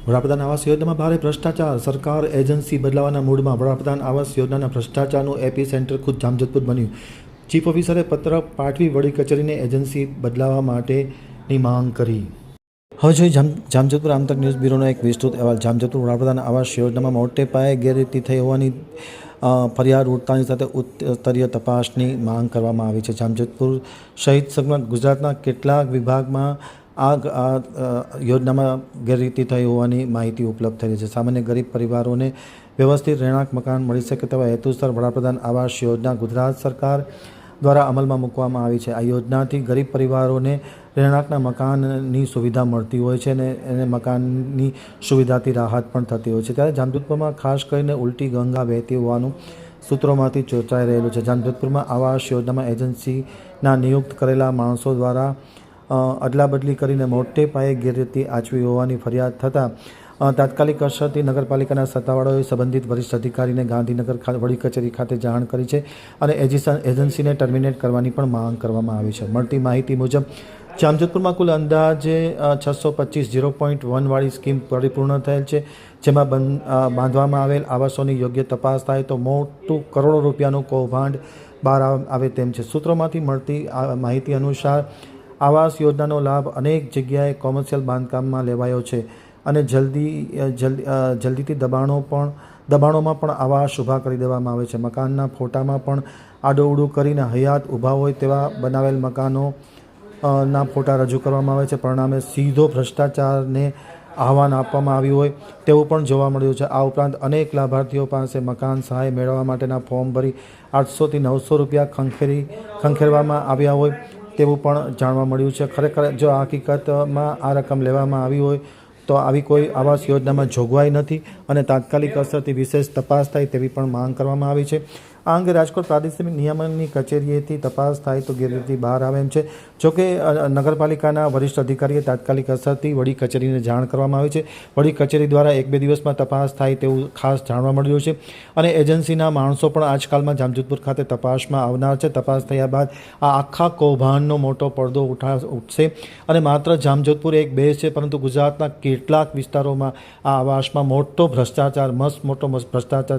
વડાપ્રધાન આવાસ યોજનામાં ભારે ભ્રષ્ટાચાર, સરકાર એજન્સી બદલાવાના મૂડમાં. વડાપ્રધાન આવાસ યોજનાના ભ્રષ્ટાચારનું એપી સેન્ટર ખુદ જામજોધપુર બન્યું. ચીફ ઓફિસરે પત્ર પાઠવી વડી કચેરીને એજન્સી બદલાવા માટેની માંગ કરી. હવે જોઈએ જામજોધપુર આમતક ન્યૂઝ બ્યુરોનો એક વિસ્તૃત અહેવાલ. જામજોધપુર વડાપ્રધાન આવાસ યોજનામાં મોટે પાયે ગેરરીતિ થઈ હોવાની ફરિયાદ ઉઠતાની સાથે ઉચ્ચસ્તરીય તપાસની માંગ કરવામાં આવી છે. જામજોધપુર સહિત સમગ્ર ગુજરાતના કેટલાક વિભાગમાં આ યોજનામાં ગેરરીતિ થઈ હોવાની માહિતી ઉપલબ્ધ થઈ છે. સામાન્ય ગરીબ પરિવારોને વ્યવસ્થિત રહેણાંક મકાન મળી શકે તેવા હેતુસર વડાપ્રધાન આવાસ યોજના ગુજરાત સરકાર દ્વારા અમલમાં મૂકવામાં આવી છે. આ યોજનાથી ગરીબ પરિવારોને રહેણાંકના મકાનની સુવિધા મળતી હોય છે અને એને મકાનની સુવિધાથી રાહત પણ થતી હોય છે. ત્યારે જામજોધપુરમાં ખાસ કરીને ઉલટી ગંગા વહેતી હોવાનું સૂત્રોમાંથી ચર્ચાઈ રહેલું છે. જામજોધપુરમાં આવાસ યોજનામાં એજન્સીના નિયુક્ત કરેલા માણસો દ્વારા અદલાબદલી કરીને મોટે પાયે ગેરરીતિ આચવી હોવાની ફરિયાદ થતાં તાત્કાલિક અસરથી નગરપાલિકાના સત્તાવાળાઓએ સંબંધિત વરિષ્ઠ અધિકારીને ગાંધીનગર વડી કચેરી ખાતે જાણ કરી છે અને એજન્સીને ટર્મિનેટ કરવાની પણ માંગ કરવામાં આવી છે. મળતી માહિતી મુજબ જામજોધપુરમાં કુલ અંદાજે 625 0.1 વાળી સ્કીમ પરિપૂર્ણ થયેલ છે, જેમાં બાંધવામાં આવેલ આવાસોની યોગ્ય તપાસ થાય તો મોટું કરોડો રૂપિયાનું કૌભાંડ બહાર આવે તેમ છે. સૂત્રોમાંથી મળતી માહિતી અનુસાર આવાસ યોજનાનો લાભ અનેક જગ્યાએ કોમર્શિયલ બાંધકામમાં લેવાયો છે અને જલ્દીથી દબાણોમાં પણ આવાસ ઊભા કરી દેવામાં આવે છે. મકાનના ફોટામાં પણ આડોઅવળું કરીને હયાત ઊભા હોય તેવા બનાવેલ મકાનો ના ફોટા રજૂ કરવામાં આવે છે. પરિણામે સીધો ભ્રષ્ટાચારને આહવાન આપવામાં આવ્યું હોય તેવું પણ જોવા મળ્યું છે. આ ઉપરાંત અનેક લાભાર્થીઓ પાસે મકાન સહાય મેળવવા માટેના ફોર્મ ભરી 800 થી 900 રૂપિયા ખંખેરવામાં આવ્યા હોય તેવું પણ જાણવા મળ્યું છે. ખરેખર જો આ હકીકતમાં આ રકમ લેવામાં આવી હોય તો આવી કોઈ આવાસ યોજનામાં જોગવાઈ નથી અને તાત્કાલિક અસરથી વિશેષ તપાસ થાય તેવી પણ માંગ કરવામાં આવી છે. આ અંગે રાજકોટ પ્રાદેશિક નિયામનની કચેરીએથી તપાસ થાય તો ગેરરીતિ બહાર આવે એમ છે. જોકે નગરપાલિકાના વરિષ્ઠ અધિકારીએ તાત્કાલિક અસરથી વડી કચેરીને જાણ કરવામાં આવી છે. વડી કચેરી દ્વારા 1-2 દિવસમાં તપાસ થાય તેવું ખાસ જાણવા મળ્યું છે અને એજન્સીના માણસો પણ આજકાલમાં જામજોધપુર ખાતે તપાસમાં આવનાર છે. તપાસ થયા બાદ આ આખા કૌભાંડનો મોટો પડદો ઉઠશે અને માત્ર જામજોધપુર એક બેઝ છે, પરંતુ ગુજરાતના કેટલાક વિસ્તારોમાં આ આવાસમાં મોટો ભ્રષ્ટાચાર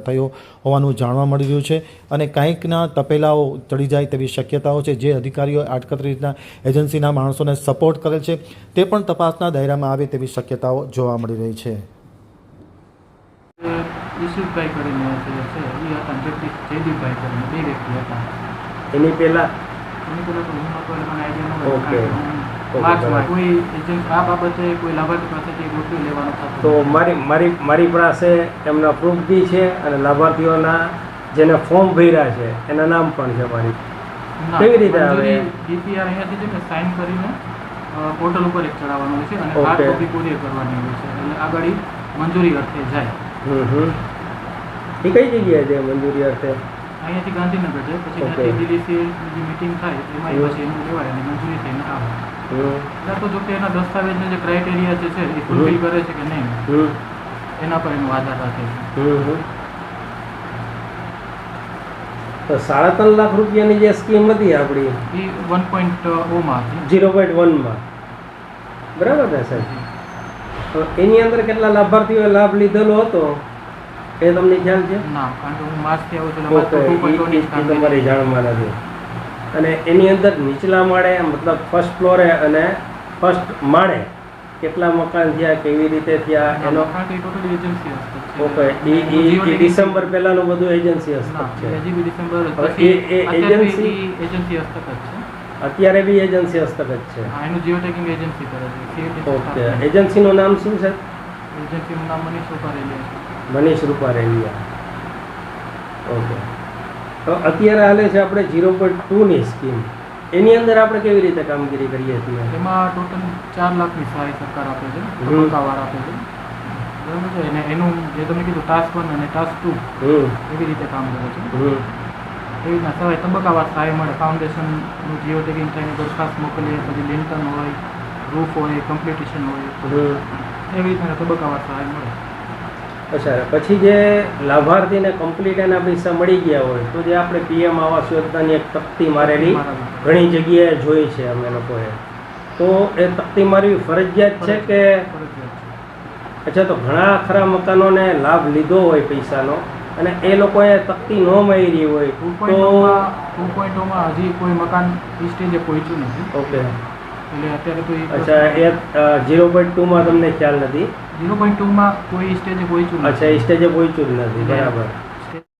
થયો હોવાનું જાણવા મળી રહ્યું છે અને કંઈકના તપેલાઓ ચડી જાય તેવી શક્યતાઓ છે. જે અધિકારીઓ આડકતરી રીતના એજન્સીના માણસોને સપોર્ટ કરે છે તે પણ તપાસના દાયરામાં આવે તેવી શક્યતાઓ જોવા મળી રહી છે. ઈશુભાઈ કરીને છે એ હતા જયદીપભાઈ કરીને બે વ્યક્તિ હતા. એની પહેલા તો હું હતો મને આઈડિયા ન કોઈ એજન્ટ આ બાબતે કોઈ લાભાર્થી પાસેથી રૂપિયો લેવાનો થતો. તો મારી પાસે એમના પ્રૂફ બી છે અને લાભાર્થીઓના જેને ફોર્મ ભર્યા છે એના નામ પણ છે મારી. કેવી રીતે આવે ડીપીઆર અહીંયાથી છે ને સાઇન કરીને પોર્ટલ ઉપર એક ચડાવવાનું હોય છે અને હાર્ડ કોપી કુરિયર કરવાની હોય છે એટલે આગળ મંજૂરી અર્થે જાય. એ કઈ જગ્યાએ છે મંજૂરી અર્થે? અહીંયાથી ગાંધીનગર છે, પછી ત્યાંથી દિલ્હીથી મીટિંગ થાય એમાં પછી એનું લેવાય અને મંજૂરી થઈને આવે. એટલે તો જોકે એના દસ્તાવેજના જે ક્રાઇટેરિયા છે એ ફૂલફિલ કરે છે કે નહીં એના પર એનો આધાર રાખે છે. તો 3.5 લાખ રૂપિયાની જે સ્કીમ હતી આપણી એ 1.0 માં હતી, 0.1 માં બરાબર ને સાહેબ? તો એની અંદર કેટલા લાભાર્થીઓએ લાભ લીધેલો હતો એ તમને ખ્યાલ છે? ના, કારણ કે હું માર્ચથી આવું છું તમારી જાણમાં નથી. અને એની અંદર નીચલા માળે મતલબ ફર્સ્ટ ફ્લોરે અને ફર્સ્ટ માળે કેટલા મકાન થયા, કેવી રીતે થયા એનો ટોટલી એજન્સી હસ્તક છે. ઓકે, એ ડિસેમ્બર પહેલાનું બધું એજન્સી હસ્તક છે. હજી ડિસેમ્બર એજન્સી હસ્તક જ છે. અત્યારે બી એજન્સી હસ્તક જ છે. એનું જીઓટેકિંગ એજન્સી કરે છે. ઓકે, એજન્સીનું નામ શું છે? એજન્સીનું નામ મનીષ રૂપારેલિયા છે. મનીષ રૂપારેલિયા. ઓકે, તો અત્યારે હાલે છે આપણે 0.2ની સ્કીમ. એની અંદર આપણે કેવી રીતે કામગીરી કરીએ છીએ? એમાં ટોટલ 4 લાખની સહાય સરકાર આપે છે, તબક્કાવાર આપે છે, બરાબર છે. અને એનું જે તમે કીધું ટાસ્ક 1 અને ટાસ્ક 2 એવી રીતે કામ કરે છે. એવી રીતના સહાય તબક્કાવાર સહાય મળે. ફાઉન્ડેશનનું જીઓટેકિંગ થઈને દરખાસ્ત મોકલીએ, પછી લિંટન હોય, રૂફ હોય, કમ્પ્લીટેશન હોય, એવી રીતના તબક્કાવાર સહાય મળે. અચ્છા, પછી જે લાભાર્થીને કમ્પ્લીટ એના પૈસા મળી ગયા હોય તો જે આપણે પીએમ આવાસ યોજનાની એક તકતી મારેલી ઘણી જગ્યાએ જોઈ છે અમે લોકોએ, તો એ તકતી મારવી ફરજિયાત છે કે અચ્છા, તો ઘણા ખરા મકાનોને લાભ લીધો હોય પૈસાનો અને એ લોકોએ તકતી ન મળી હોય તો 2.0 હજી કોઈ મકાન એ સ્ટેજે પહોંચ્યું નથી. ઓકે, એટલે અત્યારે તો અચ્છા, એ 0.2 તમને ખ્યાલ નથી? 0.2 કોઈ સ્ટેજે પહોંચ્યું નથી. અચ્છા, એ સ્ટેજે પહોંચ્યું જ નથી, બરાબર.